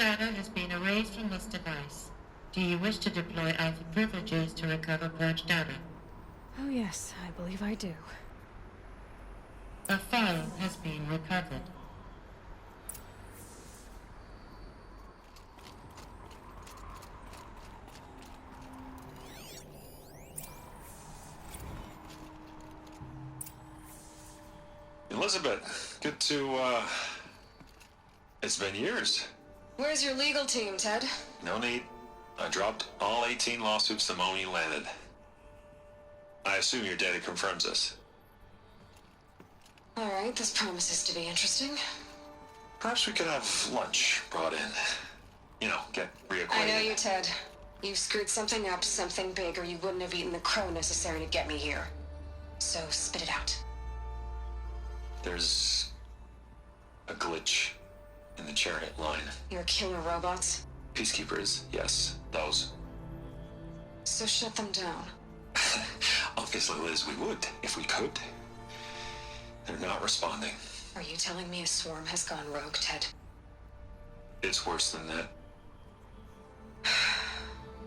data has been erased from this device. Do you wish to deploy Alpha privileges to recover purged data? Oh yes, I believe I do. A file has been recovered. Elizabeth, good to, It's been years. Where's your legal team, Ted? No need. I dropped all 18 lawsuits the moment you landed. I assume your data confirms this. Alright, this promises to be interesting. Perhaps we could have lunch brought in. You know, get reacquainted. I know you, Ted. You've screwed something up, something big, or you wouldn't have eaten the crow necessary to get me here. So, spit it out. There's a glitch in the chariot line. Your killer robots? Peacekeepers, yes, those. So shut them down. Obviously, Liz, we would, if we could. They're not responding. Are you telling me a swarm has gone rogue, Ted? It's worse than that.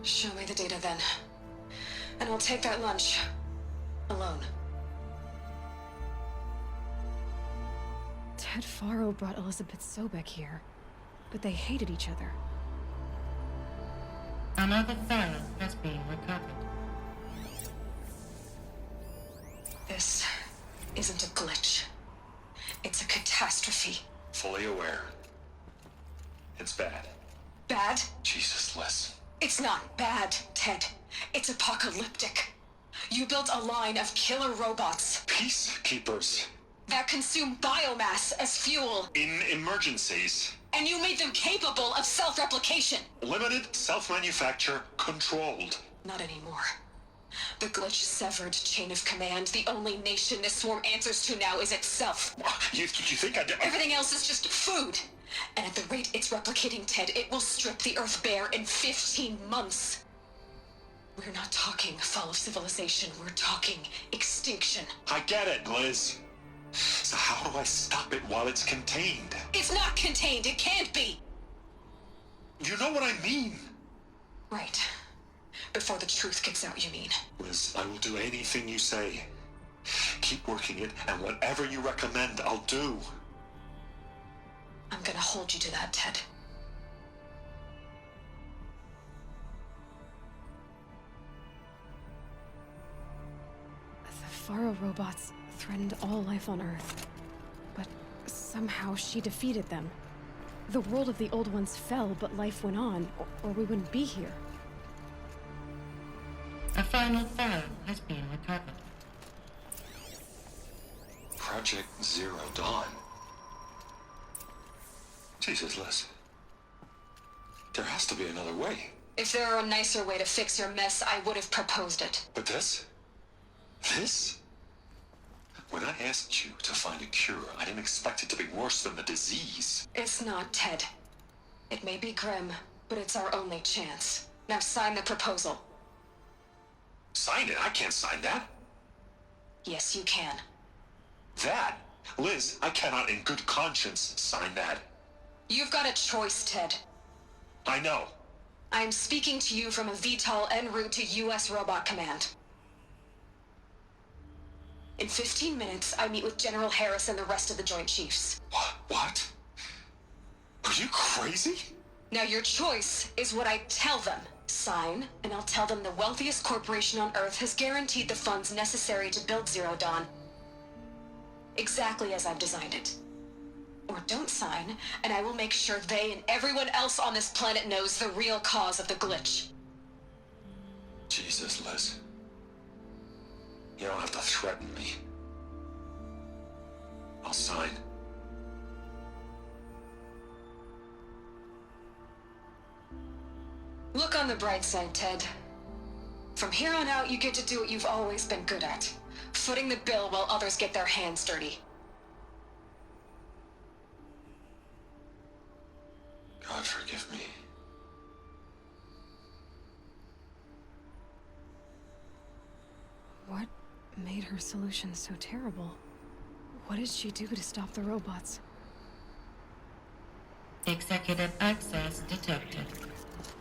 Show me the data then. And I'll take that lunch. Alone. Ted Faro brought NeilZdownunder here, but they hated each other. Another file has been recovered. This isn't a glitch. It's a catastrophe. Fully aware. It's bad. Bad? Jesus, Liz. It's not bad, Ted. It's apocalyptic. You built a line of killer robots Peacekeepers. that consume biomass as fuel, In emergencies. and you made them capable of self-replication. Limited, self-manufacture, controlled. Not anymore. The glitch severed chain of command. The only nation this swarm answers to now is itself. You think I did? Everything else is just food. And at the rate it's replicating, Ted, it will strip the Earth bare in 15 months. We're not talking fall of civilization. We're talking extinction. I get it, Liz. So how do I stop it while it's contained? It's not contained. It can't be. You know what I mean. Right. Before the truth gets out, you mean? Liz, I will do anything you say. Keep working it, and whatever you recommend, I'll do. I'm gonna hold you to that, Ted. The Faro robots threatened all life on Earth, but somehow she defeated them. The world of the old ones fell, but life went on, or we wouldn't be here. A final file has been recovered. Project Zero Dawn. Jesus, Liz. There has to be another way. If there were a nicer way to fix your mess, I would have proposed it. But this? This? When I asked you to find a cure, I didn't expect it to be worse than the disease. It's not, Ted. It may be grim, but it's our only chance. Now sign the proposal. Sign it? I can't sign that. Yes, you can. That? Liz, I cannot in good conscience sign that. You've got a choice, Ted. I know. I am speaking to you from a VTOL en route to U.S. Robot Command. In 15 minutes, I meet with General Harris and the rest of the Joint Chiefs. What? Are you crazy? Now your choice is what I tell them. Sign, and I'll tell them the wealthiest corporation on Earth has guaranteed the funds necessary to build Zero Dawn. Exactly as I've designed it. Or don't sign, and I will make sure they and everyone else on this planet knows the real cause of the glitch. Jesus, Liz. You don't have to threaten me. I'll sign. Look on the bright side, Ted. From here on out, you get to do what you've always been good at. Footing the bill while others get their hands dirty. God forgive me. What made her solution so terrible? What did she do to stop the robots? Executive access detected.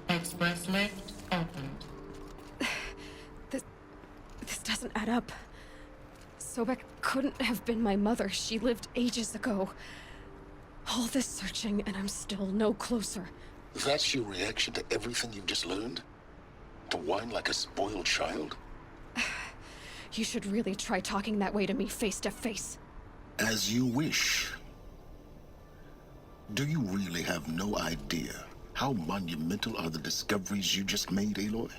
Express lift opened. This doesn't add up. Sobek couldn't have been my mother. She lived ages ago. All this searching, and I'm still no closer. That's your reaction to everything you've just learned? To whine like a spoiled child? You should really try talking that way to me face to face. As you wish. Do you really have no idea how monumental are the discoveries you just made, Aloy?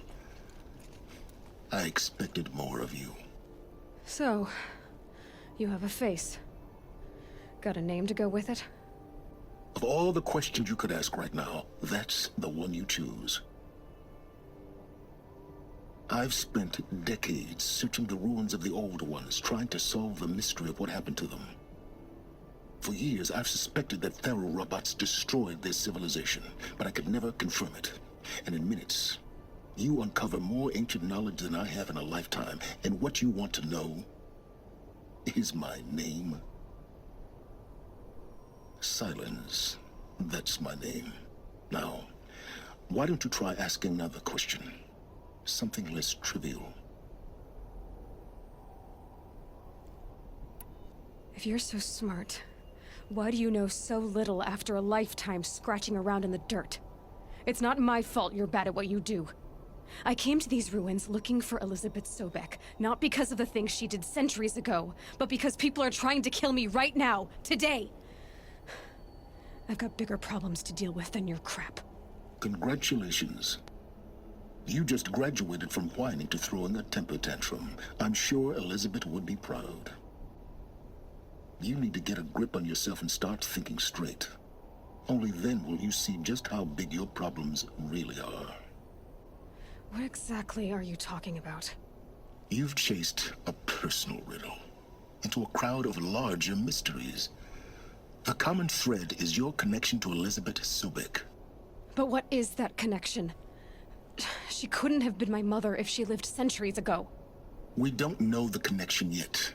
I expected more of you. So, you have a face. Got a name to go with it? Of all the questions you could ask right now, that's the one you choose. I've spent decades searching the ruins of the Old Ones, trying to solve the mystery of what happened to them. For years, I've suspected that Faro robots destroyed their civilization, but I could never confirm it. And in minutes, you uncover more ancient knowledge than I have in a lifetime, and what you want to know is my name. Sylens. That's my name. Now, why don't you try asking another question? Something less trivial. If you're so smart, why do you know so little after a lifetime scratching around in the dirt? It's not my fault you're bad at what you do. I came to these ruins looking for Elizabeth Sobek, not because of the things she did centuries ago, but because people are trying to kill me right now, today. I've got bigger problems to deal with than your crap. Congratulations. You just graduated from whining to throwing a temper tantrum. I'm sure Elizabeth would be proud. You need to get a grip on yourself and start thinking straight. Only then will you see just how big your problems really are. What exactly are you talking about? You've chased a personal riddle into a crowd of larger mysteries. The common thread is your connection to Elizabeth Sobek. But what is that connection? She couldn't have been my mother if she lived centuries ago. We don't know the connection yet.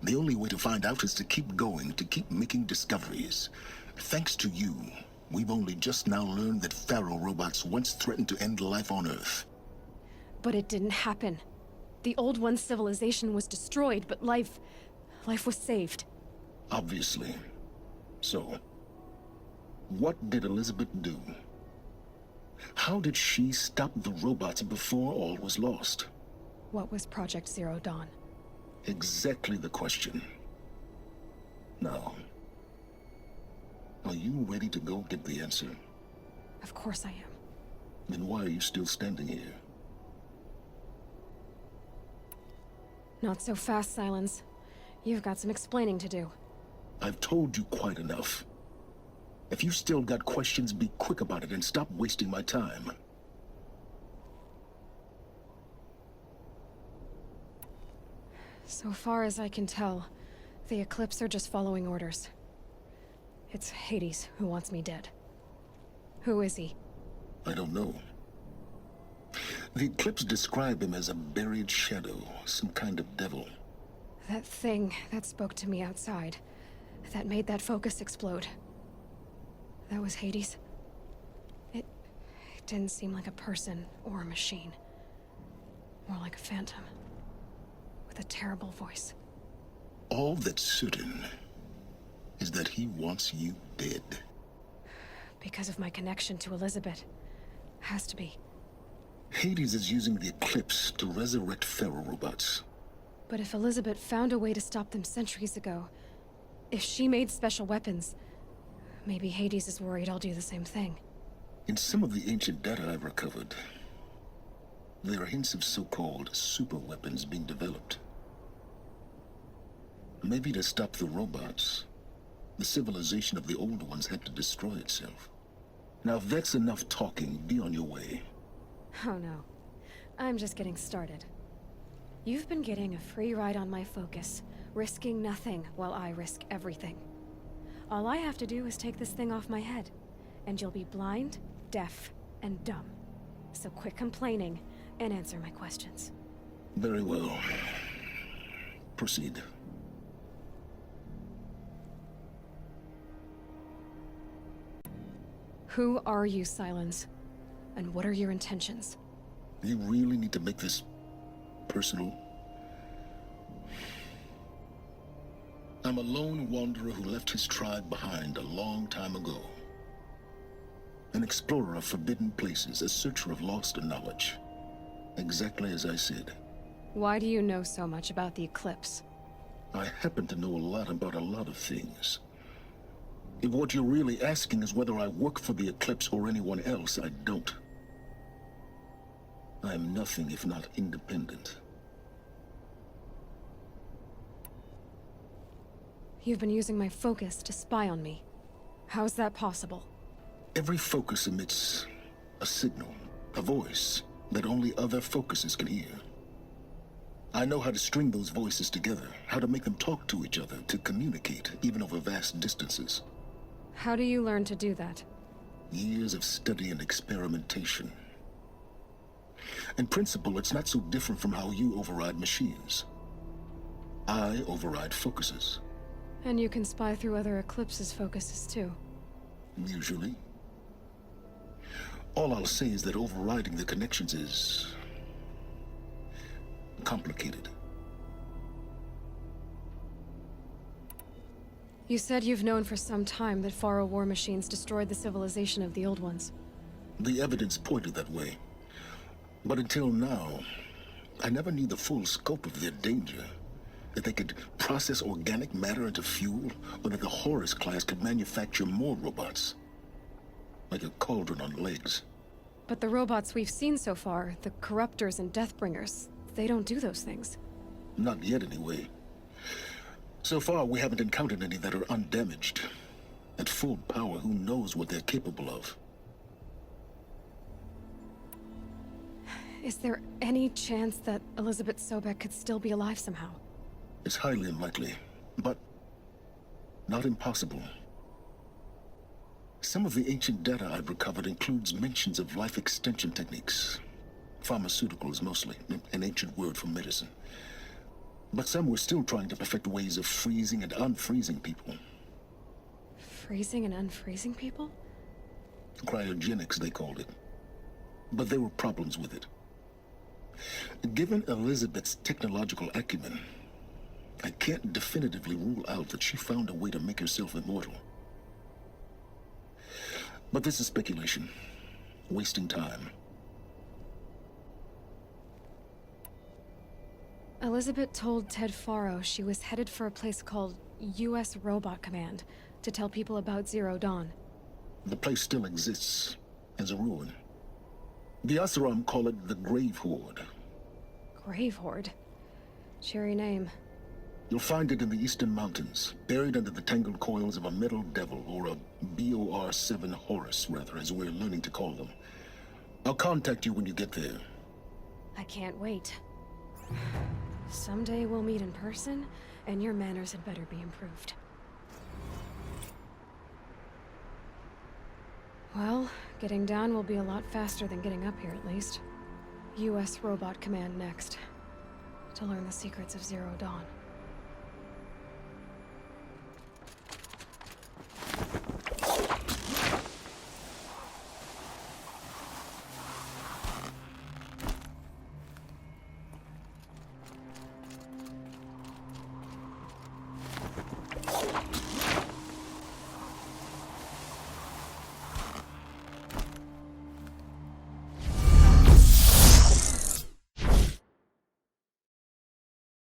The only way to find out is to keep going, to keep making discoveries. Thanks to you, we've only just now learned that Faro robots once threatened to end life on Earth. But it didn't happen. The Old One's civilization was destroyed, but life was saved. Obviously. So, what did Elizabeth do? How did she stop the robots before all was lost? What was Project Zero Dawn? Exactly the question. Now, are you ready to go get the answer? Of course I am. Then why are you still standing here? Not so fast, Sylens. You've got some explaining to do. I've told you quite enough. If you still got questions, be quick about it and stop wasting my time. So far as I can tell, the Eclipse are just following orders. It's Hades who wants me dead. Who is he? I don't know. The Eclipse describe him as a buried shadow, some kind of devil. That thing that spoke to me outside, that made that focus explode. That was Hades. It didn't seem like a person or a machine. More like a phantom. With a terrible voice. All that's certain is that he wants you dead. Because of my connection to Elizabeth. Has to be. Hades is using the Eclipse to resurrect Faro robots. But if Elizabeth found a way to stop them centuries ago, if she made special weapons, maybe Hades is worried I'll do the same thing. In some of the ancient data I've recovered, there are hints of so-called super weapons being developed. Maybe to stop the robots, the civilization of the Old Ones had to destroy itself. Now, if that's enough talking, be on your way. Oh no. I'm just getting started. You've been getting a free ride on my focus, risking nothing while I risk everything. All I have to do is take this thing off my head, and you'll be blind, deaf, and dumb. So quit complaining and answer my questions. Very well. Proceed. Who are you, Sylens? And what are your intentions? You really need to make this personal? I'm a lone wanderer who left his tribe behind a long time ago. An explorer of forbidden places, a searcher of lost knowledge. Exactly as I said. Why do you know so much about the eclipse? I happen to know a lot about a lot of things. If what you're really asking is whether I work for the eclipse or anyone else, I don't. I am nothing if not independent. You've been using my focus to spy on me. How's that possible? Every focus emits a signal, a voice that only other focuses can hear. I know how to string those voices together, how to make them talk to each other, to communicate, even over vast distances. How do you learn to do that? Years of study and experimentation. In principle, it's not so different from how you override machines. I override focuses. And you can spy through other eclipses' focuses too. Usually. All I'll say is that overriding the connections is complicated. You said you've known for some time that Faro war machines destroyed the civilization of the Old Ones. The evidence pointed that way. But until now, I never knew the full scope of their danger. That they could process organic matter into fuel, or that the Horus class could manufacture more robots. Like a cauldron on legs. But the robots we've seen so far, the Corruptors and Deathbringers, they don't do those things. Not yet, anyway. So far, we haven't encountered any that are undamaged. At full power, who knows what they're capable of? Is there any chance that NeilZdownunder could still be alive somehow? It's highly unlikely, but not impossible. Some of the ancient data I've recovered includes mentions of life extension techniques. Pharmaceuticals, mostly, an ancient word for medicine. But some were still trying to perfect ways of freezing and unfreezing people. Freezing and unfreezing people? Cryogenics, they called it. But there were problems with it. Given Elizabeth's technological acumen, I can't definitively rule out that she found a way to make herself immortal. But this is speculation. Wasting time. Elizabeth told Ted Faro she was headed for a place called U.S. Robot Command to tell people about Zero Dawn. The place still exists, as a ruin. The Asuram call it the Grave Horde. Grave Horde? Cheery name. You'll find it in the Eastern Mountains, buried under the tangled coils of a metal devil, or a BOR-7 Horus, rather, as we're learning to call them. I'll contact you when you get there. I can't wait. Someday we'll meet in person, and your manners had better be improved. Well, getting down will be a lot faster than getting up here, at least. U.S. Robot Command next. To learn the secrets of Zero Dawn.